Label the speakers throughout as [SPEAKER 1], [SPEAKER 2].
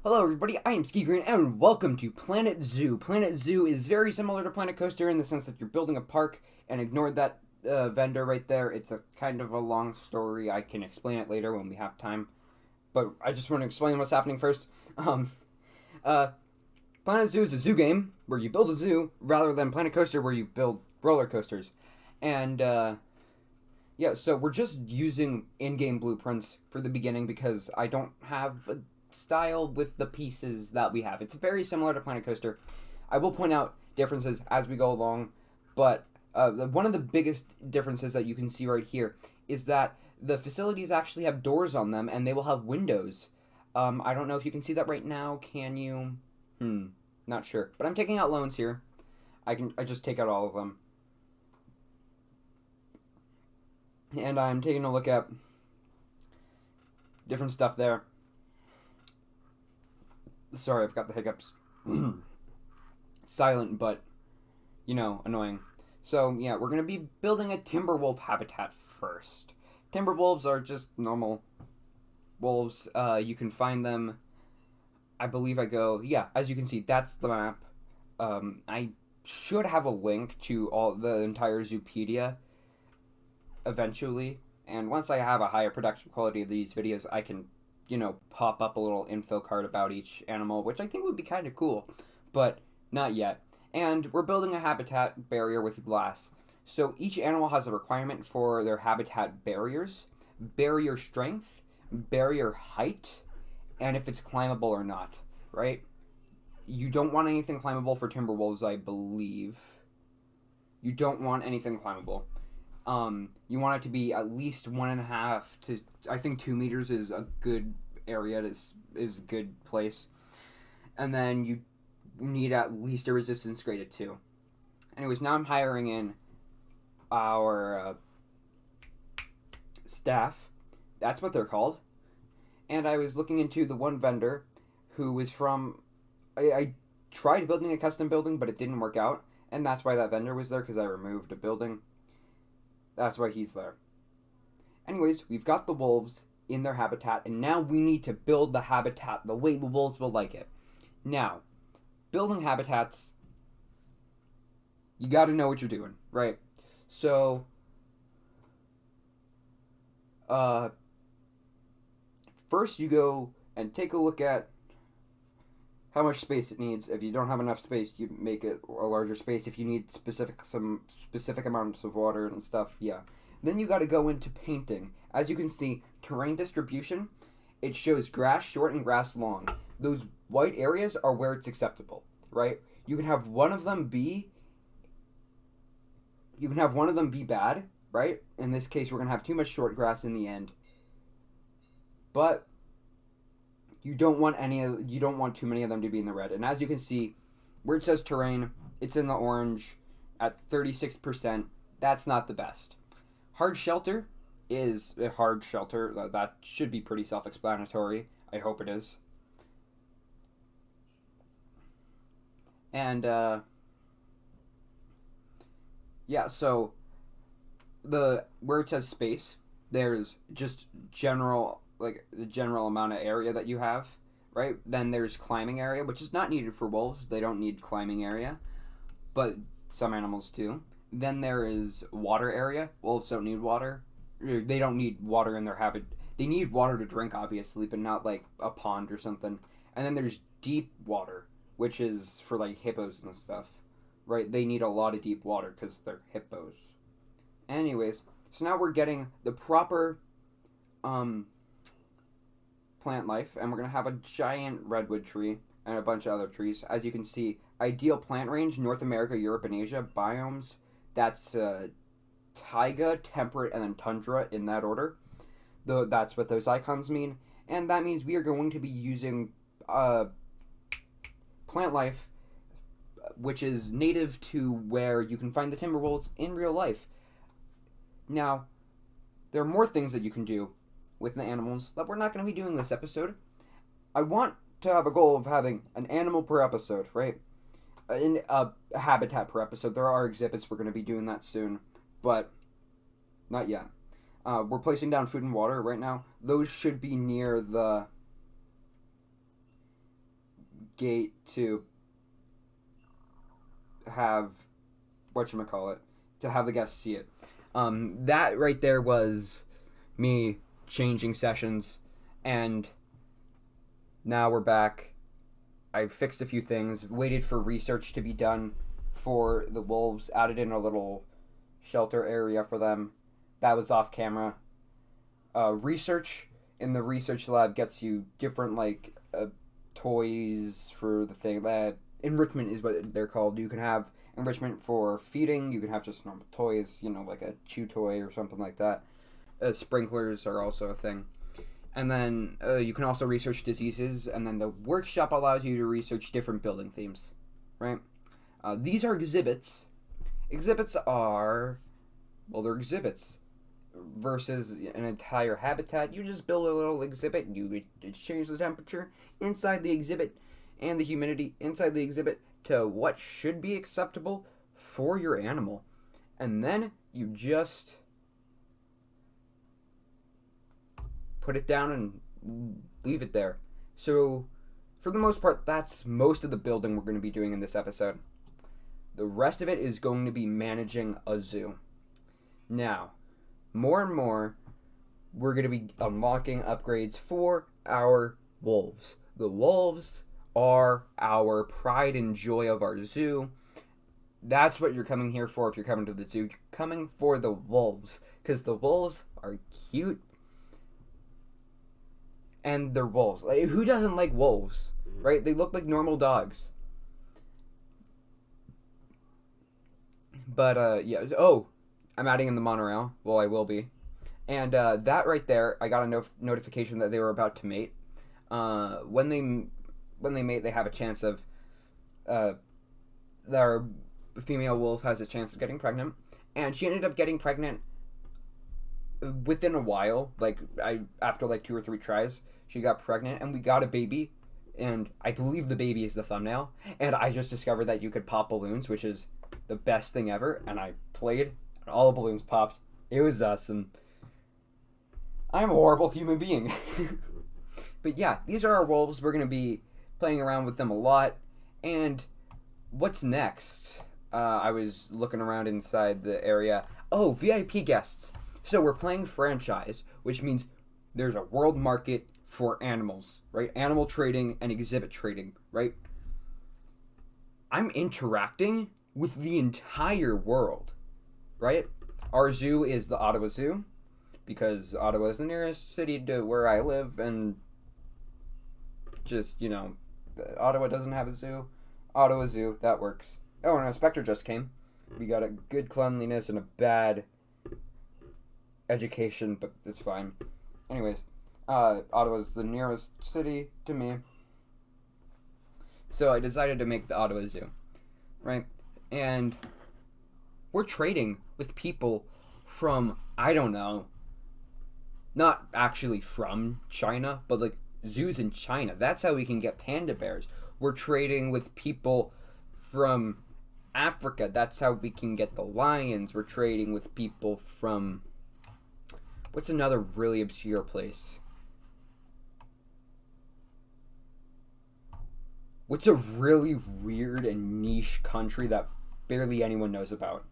[SPEAKER 1] Hello everybody, I am Skigreen and welcome to Planet Zoo. Planet Zoo is very similar to Planet Coaster in the sense that you're building a park, and ignore that vendor right there. It's a kind of a long story. I can explain it later when we have time, but I just want to explain what's happening first. Um, uh, Planet Zoo is a zoo game where you build a zoo rather than Planet Coaster where you build roller coasters. And yeah, so we're just using in-game blueprints for the beginning because I don't have a style with the pieces that we have. It's very similar to Planet Coaster. I will point out differences as we go along, but one of the biggest differences that you can see right here is that the facilities actually have doors on them and they will have windows. I don't know if you can see that right now. Can you? Not sure. But I'm taking out loans here. I just take out all of them. And I'm taking a look at different stuff there. Sorry, I've got the hiccups. Silent, but, annoying. So, yeah, we're going to be building a timberwolf habitat first. Timberwolves are just normal wolves. You can find them, I believe as you can see, that's the map. I should have a link to the entire Zoopedia eventually. And once I have a higher production quality of these videos, I can pop up a little info card about each animal, which I think would be kind of cool, but not yet. And we're building a habitat barrier with glass. So each animal has a requirement for their habitat barriers, barrier strength, barrier height, and if it's climbable or not, right? You don't want anything climbable for timber wolves, I believe. You don't want anything climbable. You want it to be at least 1.5 to, I think 2 meters is a good area, is a good place. And then you need at least a resistance grade of 2. Anyways, now I'm hiring in our staff. That's what they're called. And I was looking into the one vendor who was from... I tried building a custom building, but it didn't work out. And that's why that vendor was there, because I removed a building. That's why he's there. Anyways, we've got the wolves in their habitat, and now we need to build the habitat the way the wolves will like it. Now, building habitats, you got to know what you're doing, right? So, first you go and take a look at how much space it needs. If you don't have enough space, you make it a larger space. If you need some specific amounts of water and stuff, yeah. Then you got to go into painting. As you can see, terrain distribution, it shows grass short and grass long. Those white areas are where it's acceptable, right? You can have one of them be bad, right? In this case, we're going to have too much short grass in the end. But you don't want too many of them to be in the red. And as you can see, where it says terrain, it's in the orange at 36%. That's not the best. Hard shelter is a hard shelter. That should be pretty self-explanatory. I hope it is. And yeah, so where it says space, there's just the general amount of area that you have, right? Then there's climbing area, which is not needed for wolves. They don't need climbing area, but some animals do. Then there is water area. Wolves don't need water. They don't need water in their habit. They need water to drink, obviously, but not like a pond or something. And then there's deep water, which is for like hippos and stuff, right? They need a lot of deep water because they're hippos. Anyways, so now we're getting the proper plant life, and we're going to have a giant redwood tree and a bunch of other trees. As you can see, ideal plant range, North America, Europe, and Asia. Biomes, that's taiga, temperate, and then tundra in that order. That's what those icons mean. And that means we are going to be using plant life, which is native to where you can find the timberwolves in real life. Now, there are more things that you can do with the animals that we're not going to be doing this episode. I want to have a goal of having an animal per episode, right? In a habitat per episode. There are exhibits. We're going to be doing that soon, but not yet. We're placing down food and water right now. Those should be near the gate to have whatchamacallit, to have the guests see it. That right there was me changing sessions, and now we're back. I've fixed a few things, waited for research to be done for the wolves, added in a little shelter area for them. That was off camera. Research in the research lab gets you different, like, toys for the thing. Enrichment is what they're called. You can have enrichment for feeding. You can have just normal toys, like a chew toy or something like that. Sprinklers are also a thing. And then you can also research diseases, and then the workshop allows you to research different building themes, right? These are exhibits. Exhibits are, well, they're exhibits. Versus an entire habitat, you just build a little exhibit, you change the temperature inside the exhibit and the humidity inside the exhibit to what should be acceptable for your animal. And then you just put it down and leave it there. So, for the most part, that's most of the building we're going to be doing in this episode. The rest of it is going to be managing a zoo. Now, more and more, we're going to be unlocking upgrades for our wolves. The wolves are our pride and joy of our zoo. That's what you're coming here for if you're coming to the zoo. You're coming for the wolves, because the wolves are cute. And they're wolves. Like, who doesn't like wolves, right? They look like normal dogs. But, yeah. Oh, I'm adding in the monorail. Well, I will be. And that right there, I got a notification that they were about to mate. When they mate, they have a chance of... their female wolf has a chance of getting pregnant. And she ended up getting pregnant within a while. After 2 or 3 tries, she got pregnant, and we got a baby. And I believe the baby is the thumbnail. And I just discovered that you could pop balloons, which is the best thing ever. And I played... all the balloons popped. It was awesome. I'm a horrible human being. But yeah, these are our wolves. We're going to be playing around with them a lot. And what's next? I was looking around inside the area. Oh, VIP guests. So we're playing franchise, which means there's a world market for animals, right? Animal trading and exhibit trading, right? I'm interacting with the entire world. Right? Our zoo is the Ottawa Zoo, because Ottawa is the nearest city to where I live, and just, Ottawa doesn't have a zoo. Ottawa Zoo, that works. Oh, and our inspector just came. We got a good cleanliness and a bad education, but it's fine. Anyways, Ottawa's the nearest city to me, so I decided to make the Ottawa Zoo, right? And we're trading with people from, I don't know, not actually from China, but zoos in China. That's how we can get panda bears. We're trading with people from Africa. That's how we can get the lions. We're trading with people from, what's another really obscure place? What's a really weird and niche country that barely anyone knows about?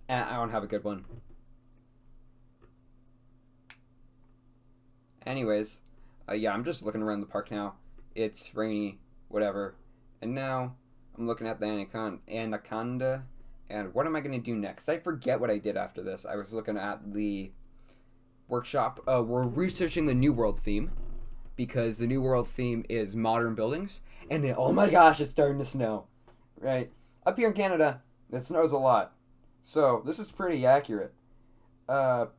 [SPEAKER 1] I don't have a good one. Anyways, yeah, I'm just looking around the park now. It's rainy, whatever. And now I'm looking at the anaconda. And what am I going to do next? I forget what I did after this. I was looking at the workshop. We're researching the New World theme, because the New World theme is modern buildings. And then, oh my gosh, it's starting to snow. Right? Up here in Canada, it snows a lot. So, this is pretty accurate. Snow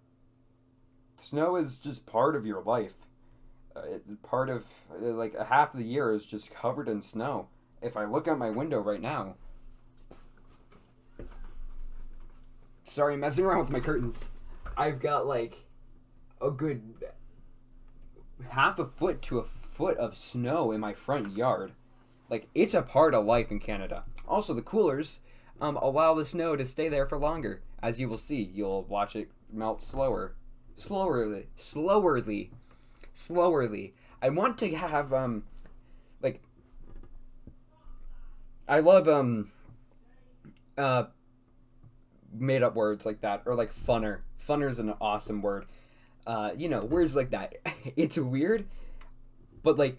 [SPEAKER 1] is just part of your life. It's part of, a half of the year is just covered in snow. If I look out my window right now... Sorry, I'm messing around with my curtains. I've got, a good half a foot to a foot of snow in my front yard. It's a part of life in Canada. Also, the coolers... allow the snow to stay there for longer. As you will see, you'll watch it melt slowerly. I want to have, I love uh made up words like that, or like funner. Funner is an awesome word. Words like that. It's weird, but like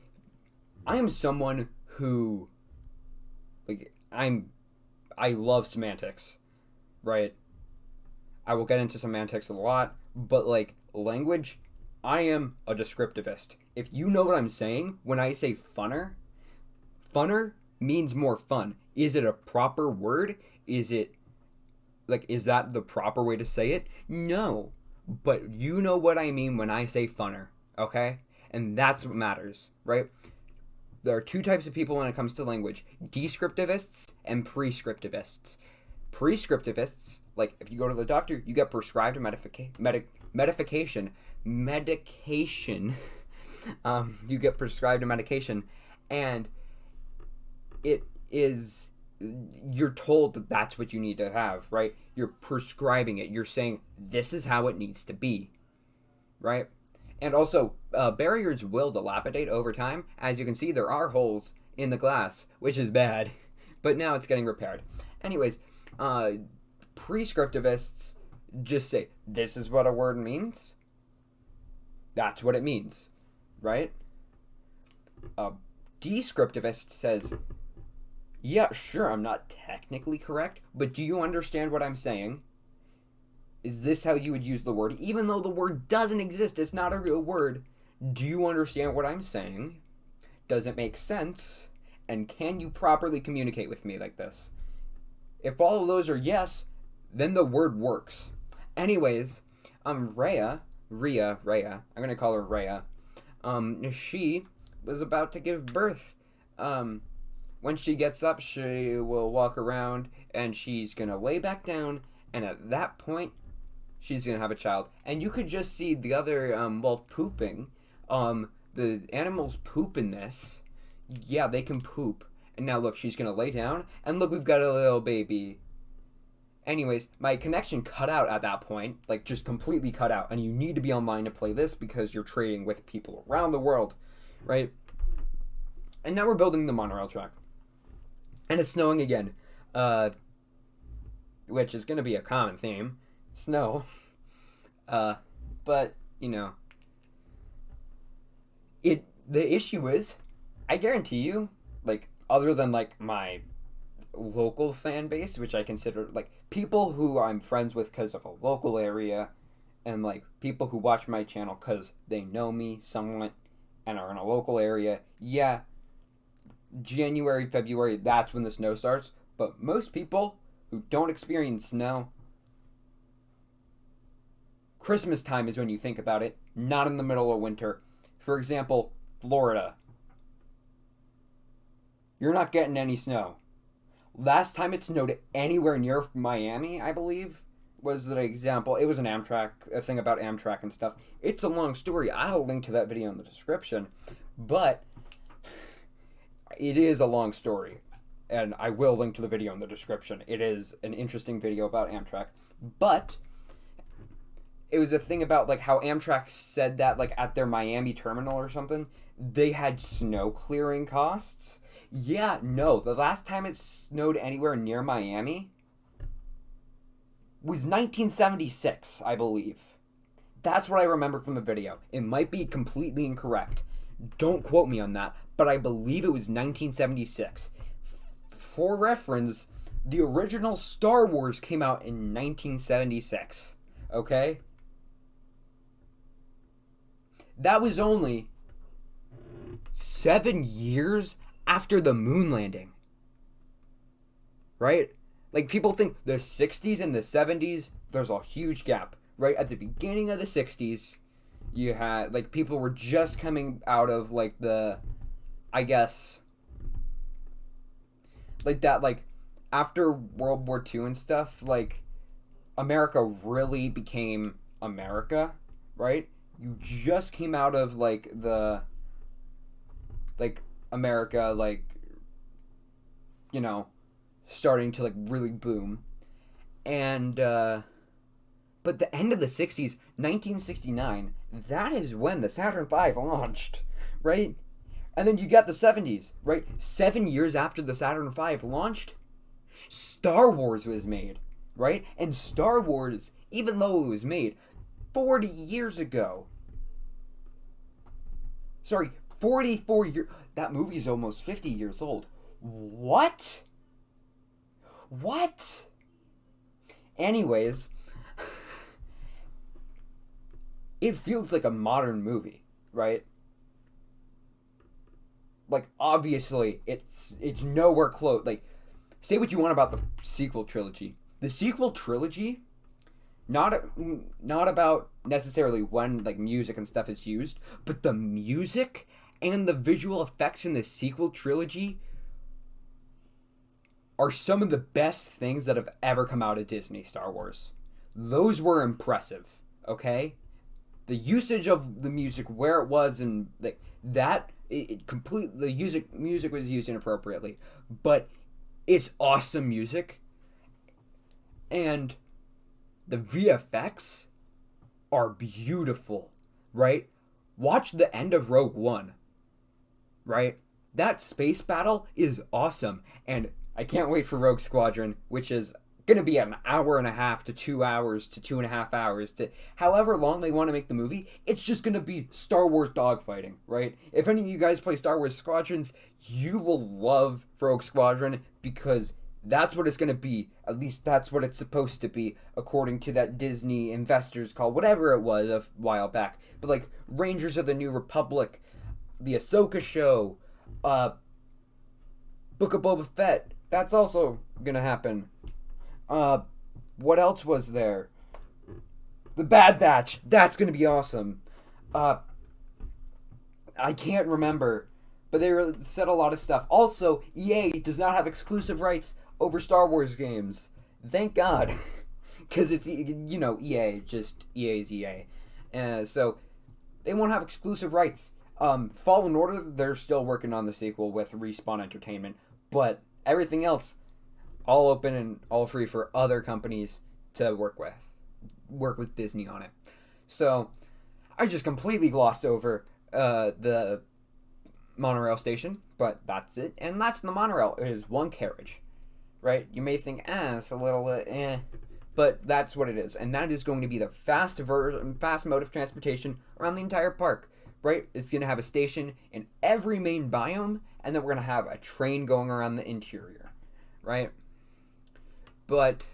[SPEAKER 1] I am someone who I love semantics, right? I will get into semantics a lot, but like language, I am a descriptivist. If you know what I'm saying when I say funner, funner means more fun. Is it a proper word? Is that the proper way to say it? No. But you know what I mean when I say funner, okay? And that's what matters, right? There are two types of people when it comes to language: descriptivists and prescriptivists. Prescriptivists, like if you go to the doctor, you get prescribed medication. You get prescribed a medication, and it is, you're told that that's what you need to have, right? You're prescribing it. You're saying this is how it needs to be, right? And also, barriers will dilapidate over time. As you can see, there are holes in the glass, which is bad, but now it's getting repaired. Anyways, prescriptivists just say, this is what a word means. That's what it means, right? A descriptivist says, yeah, sure, I'm not technically correct, but do you understand what I'm saying? Is this how you would use the word? Even though the word doesn't exist, it's not a real word. Do you understand what I'm saying? Does it make sense? And can you properly communicate with me like this? If all of those are yes, then the word works. Anyways, Rhea, I'm gonna call her Rhea. She was about to give birth. When she gets up, she will walk around and she's gonna lay back down, and at that point, she's gonna have a child. And you could just see the other wolf pooping. The animals poop in this. Yeah, they can poop. And now look, she's gonna lay down, and look, we've got a little baby. Anyways, my connection cut out at that point, like just completely cut out. And you need to be online to play this because you're trading with people around the world, right? And now we're building the monorail track. And it's snowing again, which is going to be a common theme. Snow. But, the issue is, I guarantee you, like, other than, like, my local fan base, which I consider, like, people who I'm friends with because of a local area, and, like, people who watch my channel because they know me somewhat and are in a local area, yeah, January, February, that's when the snow starts. But most people who don't experience snow, Christmas time is when you think about it, not in the middle of winter. For example, Florida. You're not getting any snow. Last time it snowed anywhere near Miami, I believe, was the example. It was a thing about Amtrak and stuff. It's a long story. I'll link to that video in the description. But it is a long story, and I will link to the video in the description. It is an interesting video about Amtrak, but it was a thing about like how Amtrak said that like at their Miami terminal or something, they had snow clearing costs. Yeah, no, the last time it snowed anywhere near Miami was 1976, I believe. That's what I remember from the video. It might be completely incorrect. Don't quote me on that, but I believe it was 1976. For reference, the original Star Wars came out in 1976. Okay? That was only 7 years after the moon landing. Right? Like, people think the 60s and the 70s, there's a huge gap. Right? At the beginning of the 60s, you had, like, people were just coming out of, like, the, I guess, like, that, like, after World War II and stuff, like, America really became America, right? You just came out of, like, the, like, America, like, starting to, like, really boom. And, but the end of the 60s, 1969, that is when the Saturn V launched, right? And then you got the 70s, right? 7 years after the Saturn V launched, Star Wars was made, right? And Star Wars, even though it was made 40 years ago, sorry, 44 years, that movie's almost 50 years old. What? What? Anyways, it feels like a modern movie, right? Like, obviously, it's nowhere close. Like, say what you want about the sequel trilogy. The sequel trilogy, not about necessarily when, like, music and stuff is used, but the music and the visual effects in the sequel trilogy are some of the best things that have ever come out of Disney Star Wars. Those were impressive, okay? The usage of the music, where it was, and like that, the music was used inappropriately, but it's awesome music, and the VFX are beautiful, right? Watch the end of Rogue One, right? That space battle is awesome, and I can't wait for Rogue Squadron, which is gonna be an hour and a half to 2 hours to 2.5 hours to however long they want to make the movie. It's just gonna be Star Wars dogfighting, right? If any of you guys play Star Wars Squadrons, you will love Rogue Squadron because that's what it's gonna be. At least that's what it's supposed to be, according to that Disney investors call, whatever it was a while back. But like Rangers of the New Republic, the Ahsoka show, Book of Boba Fett, that's also gonna happen. What else was there? The Bad Batch. That's gonna be awesome. I can't remember, but they said a lot of stuff. Also, EA does not have exclusive rights over Star Wars games. Thank God, because it's EA, just EA's EA, so they won't have exclusive rights. Fallen Order, they're still working on the sequel with Respawn Entertainment, but everything else, all open and all free for other companies to work with Disney on it. So I just completely glossed over the monorail station, but that's it. And that's the monorail. It is one carriage, right? You may think, it's a little but that's what it is. And that is going to be the fast mode of transportation around the entire park, right? It's going to have a station in every main biome, and then we're going to have a train going around the interior, right? But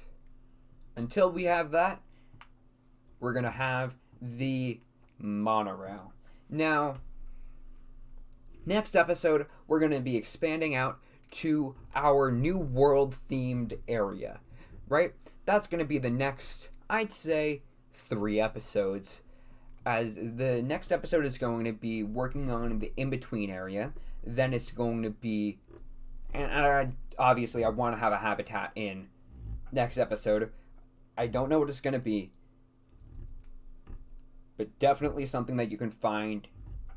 [SPEAKER 1] until we have that, we're going to have the monorail. Now, next episode, we're going to be expanding out to our New World themed area, right? That's going to be the next, I'd say, 3 episodes. As the next episode is going to be working on the in-between area. Then it's going to be, and obviously I want to have a habitat in next episode. I don't know what it's going to be, but definitely something that you can find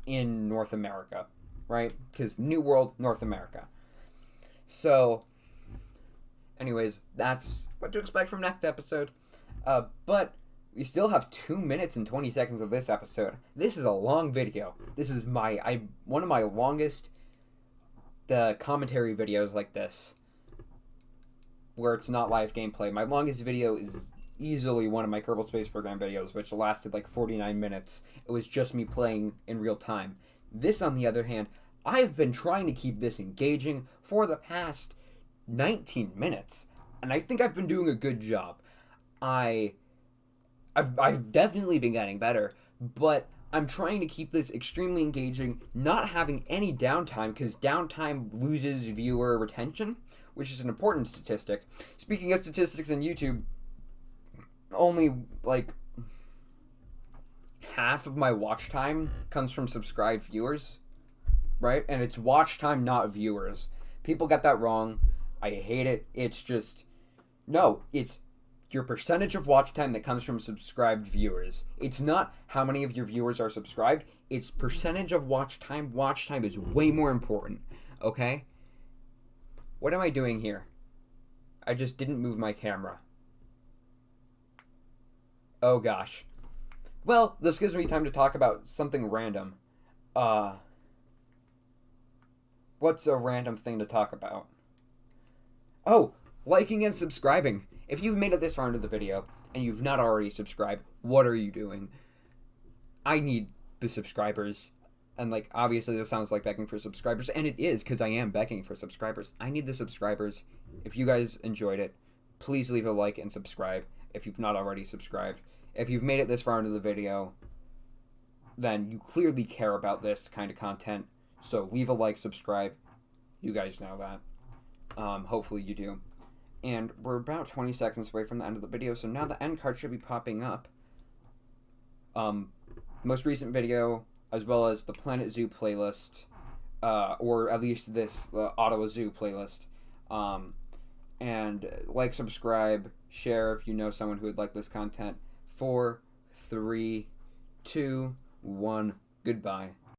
[SPEAKER 1] in North America, right? Because New World, North America. So, anyways, that's what to expect from next episode. But we still have 2 minutes and 20 seconds of this episode. This is a long video. This is one of my longest commentary videos like this, where it's not live gameplay. My longest video is easily one of my Kerbal Space Program videos, which lasted like 49 minutes. It was just me playing in real time. This, on the other hand, I've been trying to keep this engaging for the past 19 minutes, and I think I've been doing a good job. I've definitely been getting better, but I'm trying to keep this extremely engaging, not having any downtime, because downtime loses viewer retention, which is an important statistic. Speaking of statistics on YouTube, only like half of my watch time comes from subscribed viewers, right? And it's watch time, not viewers. People get that wrong. I hate it. It's just, no, it's your percentage of watch time that comes from subscribed viewers. It's not how many of your viewers are subscribed. It's percentage of watch time. Watch time is way more important, okay? What am I doing here? I just didn't move my camera. Oh gosh. Well, this gives me time to talk about something random. What's a random thing to talk about? Oh, liking and subscribing. If you've made it this far into the video and you've not already subscribed, what are you doing? I need the subscribers. And, like, obviously this sounds like begging for subscribers, and it is, because I am begging for subscribers. I need the subscribers. If you guys enjoyed it, please leave a like and subscribe if you've not already subscribed. If you've made it this far into the video, then you clearly care about this kind of content. So leave a like, subscribe. You guys know that. Hopefully you do. And we're about 20 seconds away from the end of the video, so now the end card should be popping up. Most recent video, as well as the Planet Zoo playlist, or at least this Ottawa Zoo playlist. And like, subscribe, share if you know someone who would like this content. 4, 3, 2, 1, goodbye.